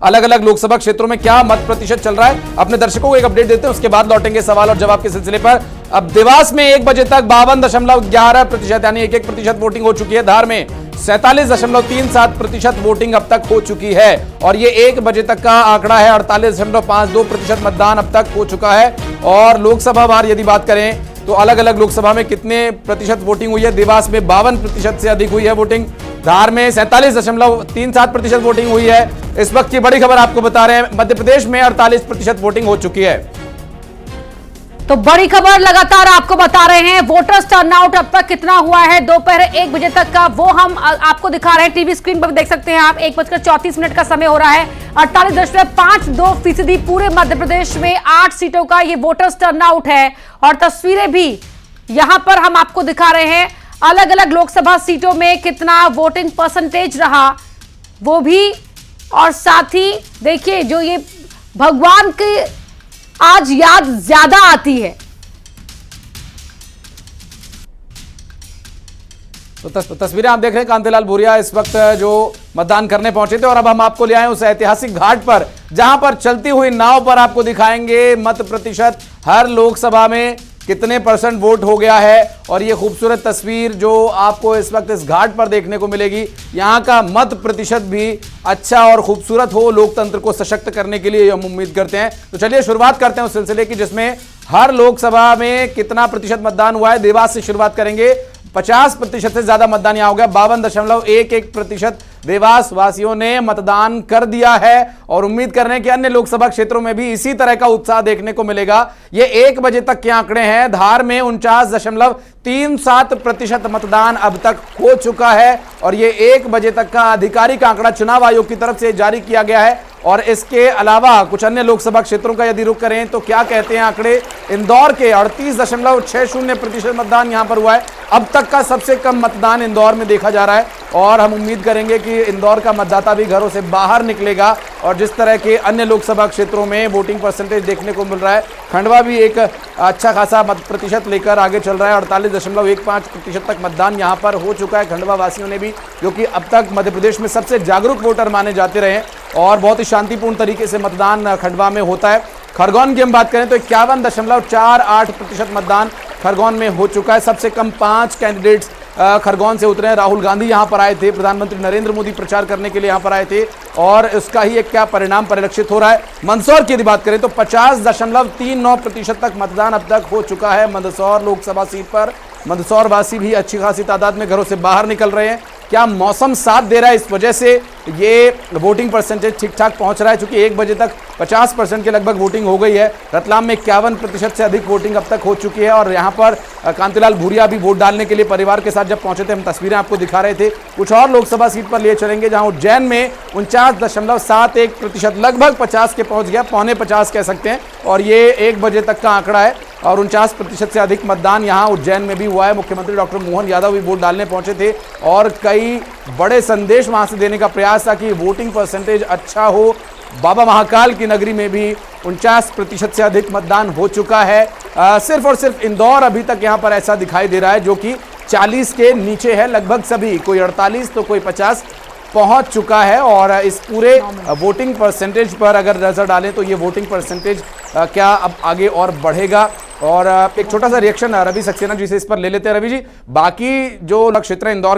अलग अलग लोकसभा क्षेत्रों में क्या मत प्रतिशत चल रहा है, अपने दर्शकों को एक अपडेट देते हैं, उसके बाद लौटेंगे सवाल और जवाब के सिलसिले पर। अब देवास में 1 बजे तक 52.11% यानी 1% वोटिंग हो चुकी है। धार में 47.37% वोटिंग अब तक हो चुकी है और ये 1 बजे तक का आंकड़ा है। 48.52% मतदान अब तक हो चुका है। और लोकसभा वार यदि बात करें तो अलग अलग लोकसभा में कितने प्रतिशत वोटिंग हुई है। देवास में 52% से अधिक हुई है वोटिंग। धार में 47.37% वोटिंग हुई है। इस वक्त की बड़ी खबर आपको बता रहे हैं, मध्य प्रदेश में 48% वोटिंग हो चुकी है। तो बड़ी खबर लगातार आपको बता रहे हैं, वोटर्स टर्नआउट अब तक कितना हुआ है दोपहर 1 बजे तक का, वो हम आपको दिखा रहे हैं। टीवी स्क्रीन पर भी देख सकते हैं आप। 1:34 का समय हो रहा है। 48.52% पूरे मध्य प्रदेश में 8 सीटों का ये वोटर्स टर्नआउट है। और तस्वीरें भी यहां पर हम आपको दिखा रहे हैं, अलग अलग लोकसभा सीटों में कितना वोटिंग परसेंटेज रहा वो भी। और साथ ही देखिए, जो ये भगवान की आज याद ज्यादा आती है। तो तस्वीरें आप देख रहे हैं, कांतिलाल भूरिया इस वक्त जो मतदान करने पहुंचे थे और अब हम आपको ले आए उस ऐतिहासिक घाट पर जहां पर चलती हुई नाव पर आपको दिखाएंगे मत प्रतिशत, हर लोकसभा में कितने % वोट हो गया है। और ये खूबसूरत तस्वीर जो आपको इस वक्त इस घाट पर देखने को मिलेगी, यहाँ का मत प्रतिशत भी अच्छा और खूबसूरत हो, लोकतंत्र को सशक्त करने के लिए हम उम्मीद करते हैं। तो चलिए शुरुआत करते हैं उस सिलसिले की जिसमें हर लोकसभा में कितना प्रतिशत मतदान हुआ है। देवास से शुरुआत करेंगे। 50% से ज्यादा मतदान यहां हो गया। 52.11% देवास वासियों ने मतदान कर दिया है और उम्मीद कर रहे हैं कि अन्य लोकसभा क्षेत्रों में भी इसी तरह का उत्साह देखने को मिलेगा। ये 1 बजे तक के आंकड़े हैं। धार में 49.37% मतदान अब तक हो चुका है और ये 1 बजे तक का आधिकारिक आंकड़ा चुनाव आयोग की तरफ से जारी किया गया है। और इसके अलावा कुछ अन्य लोकसभा क्षेत्रों का यदि रुख करें तो क्या कहते हैं आंकड़े। इंदौर के 38.60% मतदान यहां पर हुआ है। अब तक का सबसे कम मतदान इंदौर में देखा जा रहा है और हम उम्मीद करेंगे कि इंदौर का मतदाता भी घरों से बाहर निकलेगा। और जिस तरह के अन्य लोकसभा क्षेत्रों में वोटिंग परसेंटेज देखने को मिल रहा है, खंडवा भी एक अच्छा खासा मत प्रतिशत लेकर आगे चल रहा है। 48.15% तक मतदान यहां पर हो चुका है खंडवा वासियों ने भी, जो कि अब तक मध्य प्रदेश में सबसे जागरूक वोटर माने जाते रहे और बहुत ही शांतिपूर्ण तरीके से मतदान खंडवा में होता है। खरगोन की हम बात करें तो 51.48% मतदान खरगोन में हो चुका है। सबसे कम 5 कैंडिडेट्स खरगोन से उतरे हैं। राहुल गांधी यहां पर आए थे, प्रधानमंत्री नरेंद्र मोदी प्रचार करने के लिए यहां पर आए थे और उसका ही एक क्या परिणाम परिलक्षित हो रहा है। मंदसौर की यदि बात करें तो 50.39% तक मतदान अब तक हो चुका है मंदसौर लोकसभा सीट पर। मंदसौर वासी भी अच्छी खासी तादाद में घरों से बाहर निकल रहे हैं। क्या मौसम साथ दे रहा है, इस वजह से ये वोटिंग परसेंटेज ठीक ठाक पहुंच रहा है, क्योंकि 1 बजे तक 50% के लगभग वोटिंग हो गई है। रतलाम में 51% से अधिक वोटिंग अब तक हो चुकी है और यहाँ पर कांतिलाल भूरिया भी वोट डालने के लिए परिवार के साथ जब पहुंचे थे, हम तस्वीरें आपको दिखा रहे थे। कुछ और लोकसभा सीट पर लिए चलेंगे जहां उज्जैन में 49.71%, लगभग 50 के पहुंच गया, 49.50 कह सकते हैं। और ये 1 बजे तक का आंकड़ा है और 49% से अधिक मतदान यहां उज्जैन में भी हुआ है। मुख्यमंत्री डॉक्टर मोहन यादव भी वोट डालने पहुंचे थे और कई बड़े संदेश वहां से देने का प्रयास था कि वोटिंग परसेंटेज अच्छा हो। बाबा महाकाल की नगरी में भी 49% से अधिक मतदान हो चुका है। सिर्फ और सिर्फ इंदौर अभी तक यहां पर ऐसा दिखाई दे रहा है जो कि 40 के नीचे है। लगभग सभी, कोई 48 तो कोई 50 पहुंच चुका है। और इस पूरे वोटिंग परसेंटेज पर अगर नजर डालें तो ये वोटिंग परसेंटेज क्या अब आगे और बढ़ेगा। और एक छोटा सा रिएक्शन रवि सक्सेना जी से इस पर ले लेते हैं। रवि जी, बाकी जो क्षेत्र इंदौर के